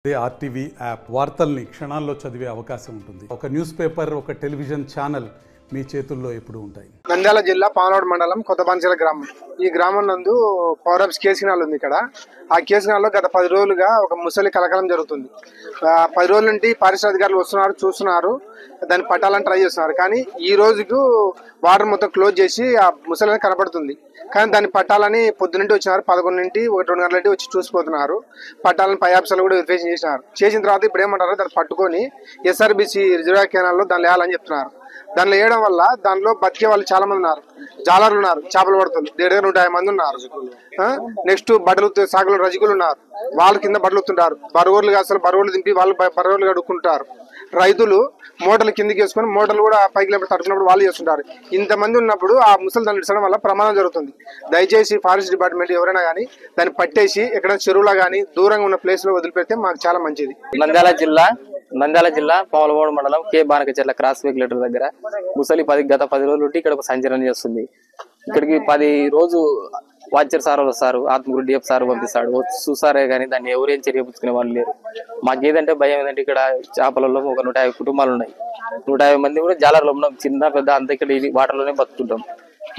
RTV app వార్తల్ని క్షణాల్లో చదివే అవకాశం ఉంటుంది. ఒక న్యూస్ పేపర్, ఒక టెలివిజన్ ఛానల్ మీ చేతుల్లో ఎప్పుడు ఉంటాయి. నంద్యాల జిల్లా పానవాడ మండలం కొత్తబంచల గ్రామం. ఈ గ్రామం నందు పౌరబ్స్ కేసునాలు ఉంది. ఇక్కడ ఆ కేసునాల్లో గత 10 రోజులుగా ఒక ముసలి కలకలం జరుగుతుంది. 10 రోజుల నుండి పారిశ్రామికాధికారులు వస్తున్నారు, చూస్తున్నారు, దాన్ని పట్టాలని ట్రై చేస్తున్నారు. కానీ ఈ రోజుకు వాటర్ మొత్తం క్లోజ్ చేసి ఆ ముసలి కనపడుతుంది. కానీ దాన్ని పట్టాలని పొద్దునంటే వచ్చినారు, 11 నుండి 1-2 గంటల నుండి వచ్చి చూసిపోతున్నారు. పట్టాలని పై ఆఫీసర్లు కూడా వెరిఫికేషన్ చేసినారు. చేసిన తర్వాత ఇప్పుడు ఏమంటారు, దాన్ని పట్టుకొని ఎస్ఆర్బిసి రిజర్వాయర్ కెనాల్లో దాన్ని వేయాలని చెప్తున్నారు. దానిలో వేయడం వల్ల దానిలో బతికే వాళ్ళు చాలా మంది ఉన్నారు. జాలర్లు ఉన్నారు, చేపలు పడుతుంది, 150 మంది ఉన్నారు. నెక్స్ట్ బట్టలు సాగులు రజకులు ఉన్నారు, వాళ్ళ కింద బట్టలు ఉత్తుంటారు. బరువులు అసలు బరువులు దింపి వాళ్ళు బరువులు కడుక్కుంటారు. రైతులు మోటార్లు కిందికి వేసుకొని మోటార్లు కూడా పైకి లేకపోతే తట్టుకున్నప్పుడు వాళ్ళు చేస్తుంటారు. ఇంతమంది ఉన్నప్పుడు ఆ ముసలి దాన్ని ఇచ్చడం వల్ల ప్రమాదం జరుగుతుంది. దయచేసి ఫారెస్ట్ డిపార్ట్మెంట్ ఎవరైనా కానీ దాన్ని పట్టేసి ఎక్కడ చెరువులో కానీ దూరంగా ఉన్న ప్లేస్ లో వదిలిపెడితే మాకు చాలా మంచిది. నంద్యాల జిల్లా పాలవాడ మండలం కే బానకచెర్ల క్రాస్ రెగ్యులేటర్ దగ్గర ముసలి గత 10 రోజులు ఉంటే ఇక్కడ సంచలనం చేస్తుంది. ఇక్కడికి 10 రోజు వాచర్ సార్ వస్తారు, ఆత్మగురు డిఎఫ్ సార్ పంపిస్తాడు, చూసారే కానీ దాన్ని ఎవరేం చర్య పుచ్చుకునే వాళ్ళు లేరు. మాకేదంటే భయం ఏంటంటే ఇక్కడ చేపలలో ఒక 150 కుటుంబాలు ఉన్నాయి. 150 మంది కూడా జాలర్లో ఉన్నాం, చిన్న పెద్ద అంతా ఇక్కడ వాటర్లోనే బతుకుంటాం.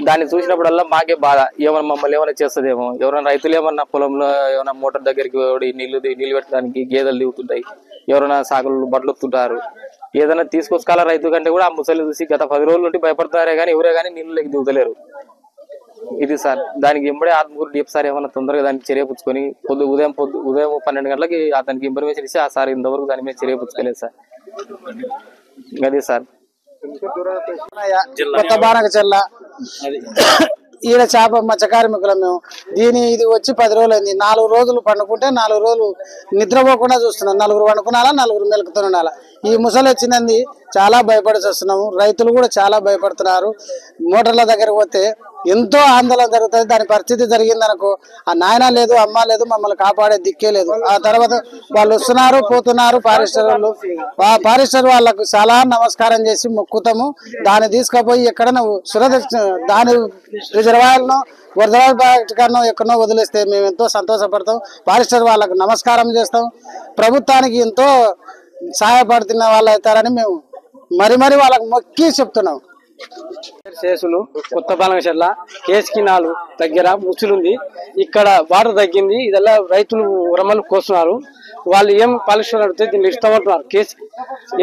దాన్ని చూసినప్పుడల్లా మాకే బాధ, ఏమన్నా మమ్మల్ని ఏమైనా చేస్తుందేమో, ఎవరైనా రైతులు ఏమన్నా పొలంలో ఏమైనా మోటార్ దగ్గరికి నీళ్లు పెట్టడానికి గేదెలు దిగుతుంటాయి, ఎవరైనా సాగులు బట్టలు వస్తుంటారు, ఏదైనా తీసుకొచ్చుకోవాలా రైతు కంటే కూడా ఆ ముసలి చూసి గత 10 రోజుల నుండి భయపడుతున్నారే కానీ ఎవరే కానీ నీళ్ళు లేక దిగుతలేరు. ఇది సార్, దానికి ఎంబడే ఆత్మకూరు డిఎఫ్ సార్ ఏమన్నా తొందరగా దానికి చర్య పుచ్చుకొని ఉదయం 12 గంటలకి అతనికి ఇన్ఫర్మేషన్ ఇస్తే ఆ సార్ ఇంతవరకు దాని మీద చర్య పుచ్చుకోలేదు సార్. అదే సార్, కొత్త బానకచెర్ల ఈడ చేప మత్స్య కార్మికులం మేము. ఇది వచ్చి 10 రోజులు అయింది. 4 రోజులు పండుకుంటే 4 రోజులు నిద్రపోకుండా చూస్తున్నాం. 4 పండుకున్నాలా, 4 మెలుకుతూ ఉండాలా. ఈ ముసలి వచ్చింది చాలా భయపడి వస్తున్నాము. రైతులు కూడా చాలా భయపడుతున్నారు. మోటార్ల దగ్గరకు పోతే ఎంతో ఆందోళన జరుగుతుంది. దాని పరిస్థితి జరిగిందనుకో ఆ నాయన లేదు, అమ్మ లేదు, మమ్మల్ని కాపాడే దిక్కే లేదు. ఆ తర్వాత వాళ్ళు వస్తున్నారు, పోతున్నారు. ఫారెస్టర్ వాళ్ళకు చాలా నమస్కారం చేసి మొక్కుతాము. దాన్ని తీసుకుపోయి ఎక్కడన్నా దాని రిజర్వాయర్లో వరదరాజు ఎక్కడో వదిలేస్తే మేము ఎంతో సంతోషపడతాం. ఫారెస్టర్ వాళ్ళకు నమస్కారం చేస్తాం. ప్రభుత్వానికి ఎంతో సహాయపడుతున్న వాళ్ళు అవుతారని మేము మరి వాళ్ళకు మొక్కి చెప్తున్నాం. శేషులు కొత్త బానకచెర్ల కేసుకినాలు దగ్గర ముచ్చులుంది. ఇక్కడ వాటర్ తగ్గింది. ఇదల్లా రైతులు ఉరమలు కోస్తున్నారు. వాళ్ళు ఏం పాలిస్తున్నారు అడిగితే దీన్ని ఇస్తామంటున్నారు.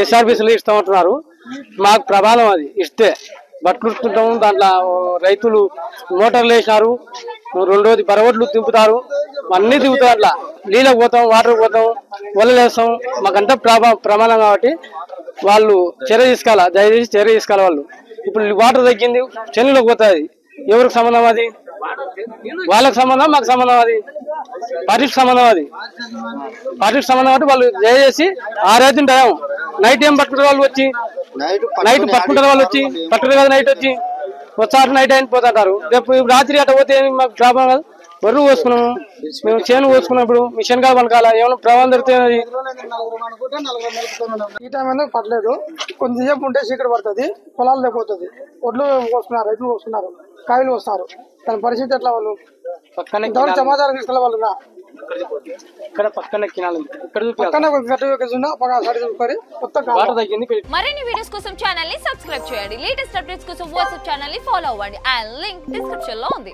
ఎస్ఆర్బీసీలో ఇస్తామంటున్నారు. మాకు ప్రమాదం అది ఇస్తే బట్టుకుంటాము. దాంట్లో రైతులు మోటార్లు వేసినారు, 2 బరవట్లు దింపుతారు, అన్ని దిగుతారు. అట్లా నీళ్ళకి పోతాం, వాటర్ పోతాం, వలలు వేస్తాం. మాకంతా ప్రమాదం కాబట్టి వాళ్ళు చర్య తీసుకోవాలా, దయచేసి చర్య తీసుకోవాలి. వాళ్ళు ఇప్పుడు వాటర్ తగ్గింది, చెన్నులోకి పోతుంది. ఎవరికి సంబంధం అది? వాళ్ళకి సంబంధం, మాకు సంబంధం. అది పార్టీకి సంబంధం. అది పార్టీకి సంబంధం అంటే వాళ్ళు దయచేసి 6 అయితే టైం నైట్ ఏం పట్టుకుంటారు వాళ్ళు వచ్చి, నైట్ పట్టుకుంటారు వాళ్ళు వచ్చి, పట్టుకుంటారు కదా నైట్ వచ్చి వచ్చారు, నైట్ అయిన పోతుంటారు. రేపు రాత్రి అట్లా పోతే మాకు ప్రాబ్లం కాదు. బరువు పోసుకున్నాము మేము, చేను పోసుకున్నప్పుడు మిషన్ కాదు పనకాల ఏమైనా ప్రమాదం జరుగుతుంది. ఈ టైం అనేది పట్టలేదు. కొంచెంసేపు ఉంటే చీకటి పడుతుంది, పొలాలు లేకపోతుంది. ఒడ్లు పోస్తున్నారు, రైతులు పోస్తున్నారు, కాయలు వస్తారు. దాని పరిస్థితి ఎట్లా? వాళ్ళు పక్కన సమాచారం తీసుకెళ్ళ వాళ్ళు ఇక్కడ పక్కన కినాలి, ఇక్కడ మరిన్ని వీడియోస్ కోసం ఛానల్ ని సబ్స్క్రైబ్ చేయండి. లేటెస్ట్ అప్డేట్స్ కోసం వాట్సాప్ ఛానల్ ని ఫాలో అవ్వండి. అండ్ లింక్ డిస్క్రిప్షన్ లో ఉంది.